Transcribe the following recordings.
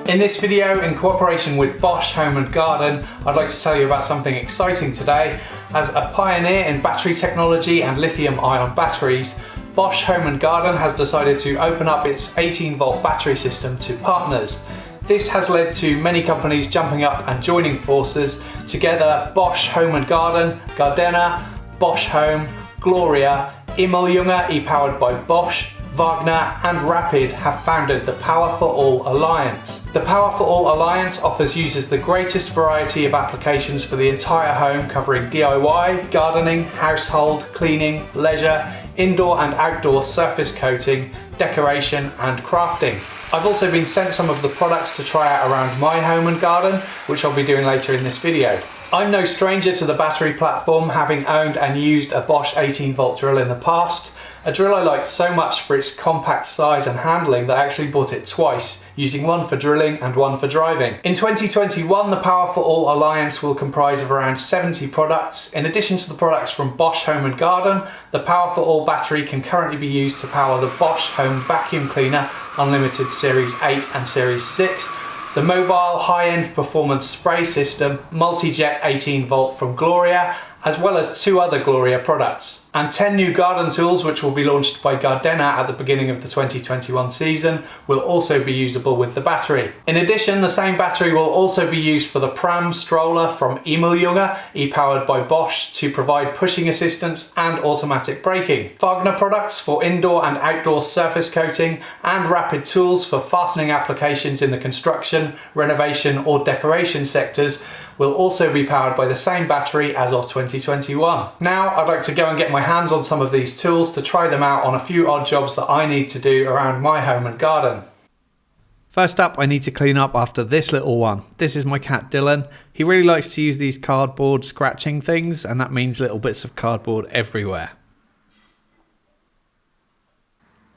In this video, in cooperation with Bosch Home Garden, I'd like to tell you about something exciting today. As a pioneer in battery technology and lithium-ion batteries, Bosch Home Garden has decided to open up its 18-volt battery system to partners. This has led to many companies jumping up and joining forces. Together, Bosch Home Garden, GARDENA, Bosch Home, GLORIA, EMMALJUNGA, e-powered by Bosch, WAGNER and Rapid have founded the POWERFORALL Alliance. The POWERFORALL Alliance offers users the greatest variety of applications for the entire home, covering DIY, gardening, household, cleaning, leisure, indoor and outdoor surface coating, decoration and crafting. I've also been sent some of the products to try out around my home and garden, which I'll be doing later in this video. I'm no stranger to the battery platform, having owned and used a Bosch 18-volt drill in the past. A drill I liked so much for its compact size and handling that I actually bought it twice, using one for drilling and one for driving. In 2021, the POWERFORALL Alliance will comprise of around 70 products. In addition to the products from Bosch Home Garden, the POWERFORALL battery can currently be used to power the Bosch Home Vacuum Cleaner Unlimited Series 8 and Series 6, the mobile high-end performance spray system multi-jet 18-volt from GLORIA, as well as 2 other GLORIA products. And 10 new garden tools, which will be launched by GARDENA at the beginning of the 2021 season, will also be usable with the battery. In addition, the same battery will also be used for the pram stroller from EMMALJUNGA, e-powered by Bosch, to provide pushing assistance and automatic braking. WAGNER products for indoor and outdoor surface coating, and Rapid tools for fastening applications in the construction, renovation or decoration sectors will also be powered by the same battery as of 2021. Now I'd like to go and get my hands on some of these tools to try them out on a few odd jobs that I need to do around my home and garden. First up, I need to clean up after this little one. This is my cat Dylan. He really likes to use these cardboard scratching things, and that means little bits of cardboard everywhere.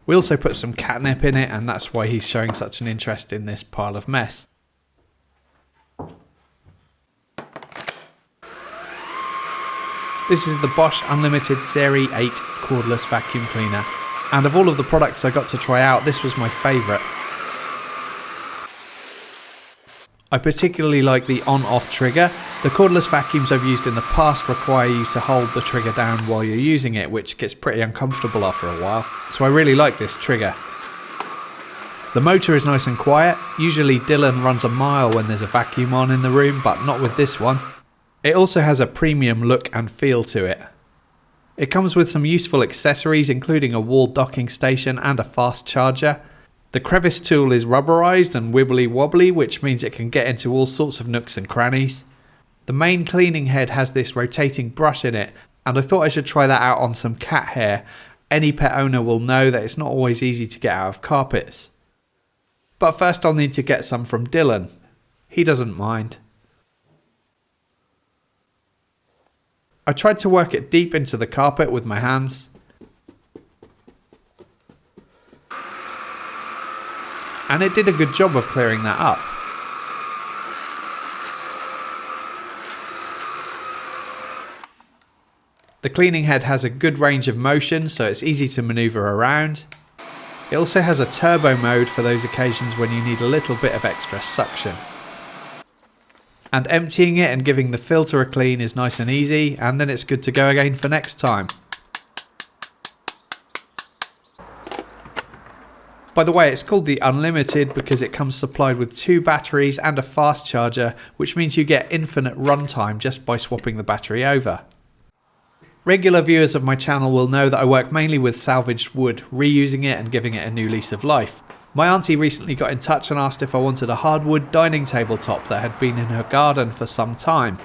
We also put some catnip in it, and that's why he's showing such an interest in this pile of mess. This is the Bosch Unlimited Serie 8 cordless vacuum cleaner, and of all of the products I got to try out, this was my favourite. I particularly like the on-off trigger. The cordless vacuums I've used in the past require you to hold the trigger down while you're using it, which gets pretty uncomfortable after a while, so I really like this trigger. The motor is nice and quiet. Usually Dylan runs a mile when there's a vacuum on in the room, but not with this one. It also has a premium look and feel to it. It comes with some useful accessories, including a wall docking station and a fast charger. The crevice tool is rubberized and wibbly wobbly, which means it can get into all sorts of nooks and crannies. The main cleaning head has this rotating brush in it, and I thought I should try that out on some cat hair. Any pet owner will know that it's not always easy to get out of carpets. But first I'll need to get some from Dylan. He doesn't mind. I tried to work it deep into the carpet with my hands. And it did a good job of clearing that up. The cleaning head has a good range of motion, so it's easy to maneuver around. It also has a turbo mode for those occasions when you need a little bit of extra suction. And emptying it and giving the filter a clean is nice and easy, and then it's good to go again for next time. By the way, it's called the Unlimited because it comes supplied with 2 batteries and a fast charger, which means you get infinite runtime just by swapping the battery over. Regular viewers of my channel will know that I work mainly with salvaged wood, reusing it and giving it a new lease of life. My auntie recently got in touch and asked if I wanted a hardwood dining table top that had been in her garden for some time.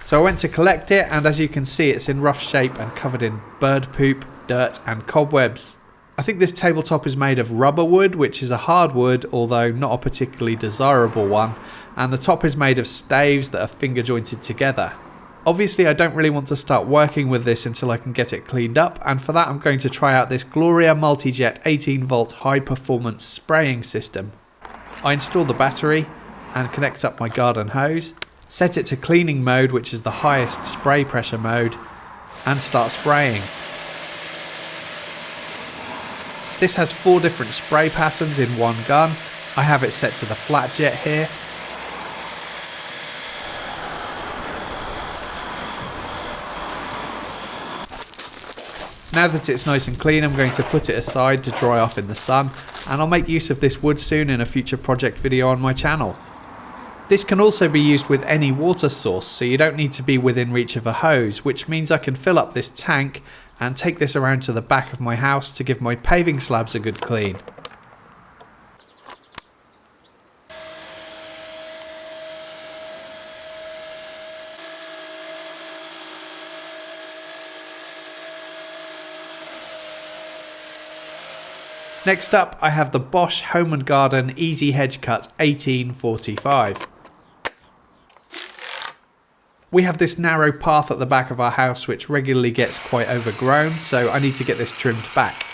So I went to collect it, and as you can see, it's in rough shape and covered in bird poop, dirt and cobwebs. I think this tabletop is made of rubber wood, which is a hardwood, although not a particularly desirable one, and the top is made of staves that are finger jointed together. Obviously I don't really want to start working with this until I can get it cleaned up, and for that I'm going to try out this GLORIA multi-jet 18-volt high-performance spraying system. I install the battery and connect up my garden hose, set it to cleaning mode, which is the highest spray pressure mode, and start spraying. This has 4 different spray patterns in one gun, I have it set to the flat jet here. Now that it's nice and clean, I'm going to put it aside to dry off in the sun, and I'll make use of this wood soon in a future project video on my channel. This can also be used with any water source, so you don't need to be within reach of a hose, which means I can fill up this tank and take this around to the back of my house to give my paving slabs a good clean. Next up, I have the Bosch Home Garden Easy Hedge Cut 1845. We have this narrow path at the back of our house which regularly gets quite overgrown, so I need to get this trimmed back.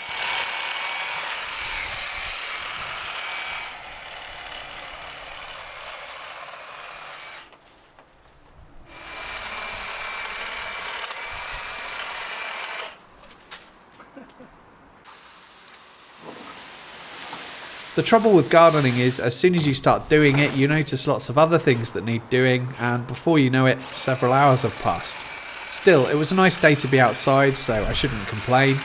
The trouble with gardening is, as soon as you start doing it, you notice lots of other things that need doing, and before you know it, several hours have passed. Still, it was a nice day to be outside, so I shouldn't complain.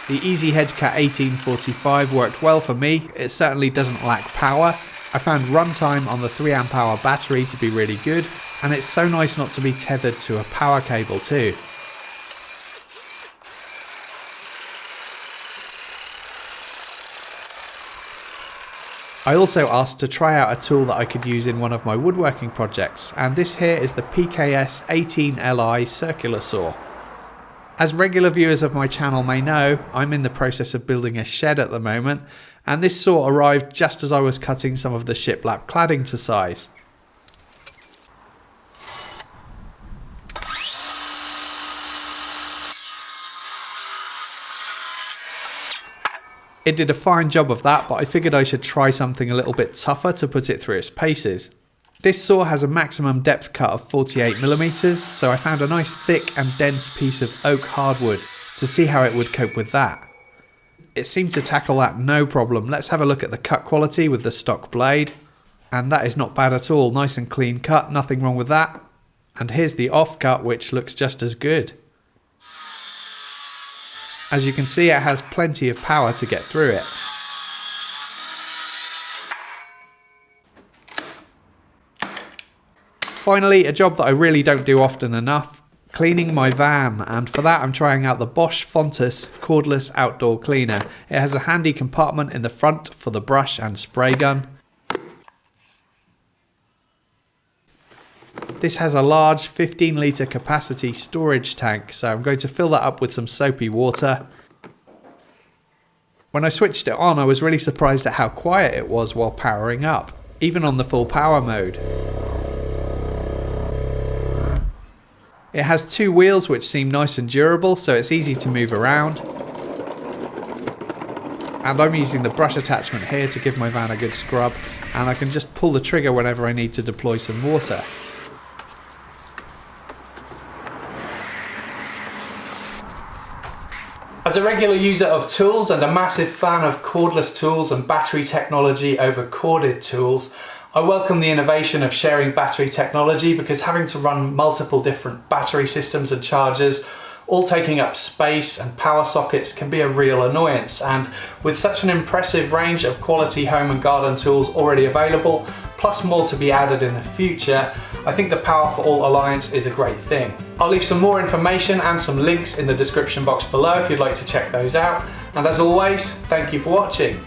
The Easy Hedge Cut 1845 worked well for me. It certainly doesn't lack power. I found runtime on the 3Ah battery to be really good, and it's so nice not to be tethered to a power cable too. I also asked to try out a tool that I could use in one of my woodworking projects, and this here is the PKS 18Li circular saw. As regular viewers of my channel may know, I'm in the process of building a shed at the moment, and this saw arrived just as I was cutting some of the shiplap cladding to size. It did a fine job of that, but I figured I should try something a little bit tougher to put it through its paces. This saw has a maximum depth cut of 48mm, so I found a nice thick and dense piece of oak hardwood to see how it would cope with that. It seemed to tackle that no problem. Let's have a look at the cut quality with the stock blade. And that is not bad at all, nice and clean cut, nothing wrong with that. And here's the off cut, which looks just as good. As you can see, it has plenty of power to get through it. Finally, a job that I really don't do often enough, cleaning my van, and for that I'm trying out the Bosch Fontus Cordless Outdoor Cleaner. It has a handy compartment in the front for the brush and spray gun. This has a large 15 litre capacity storage tank, so I'm going to fill that up with some soapy water. When I switched it on, I was really surprised at how quiet it was while powering up, even on the full power mode. It has two wheels which seem nice and durable, so it's easy to move around. And I'm using the brush attachment here to give my van a good scrub, and I can just pull the trigger whenever I need to deploy some water. As a regular user of tools and a massive fan of cordless tools and battery technology over corded tools, I welcome the innovation of sharing battery technology, because having to run multiple different battery systems and chargers, all taking up space and power sockets, can be a real annoyance. And with such an impressive range of quality home and garden tools already available, plus more to be added in the future, I think the POWERFORALL Alliance is a great thing. I'll leave some more information and some links in the description box below if you'd like to check those out. And as always, thank you for watching.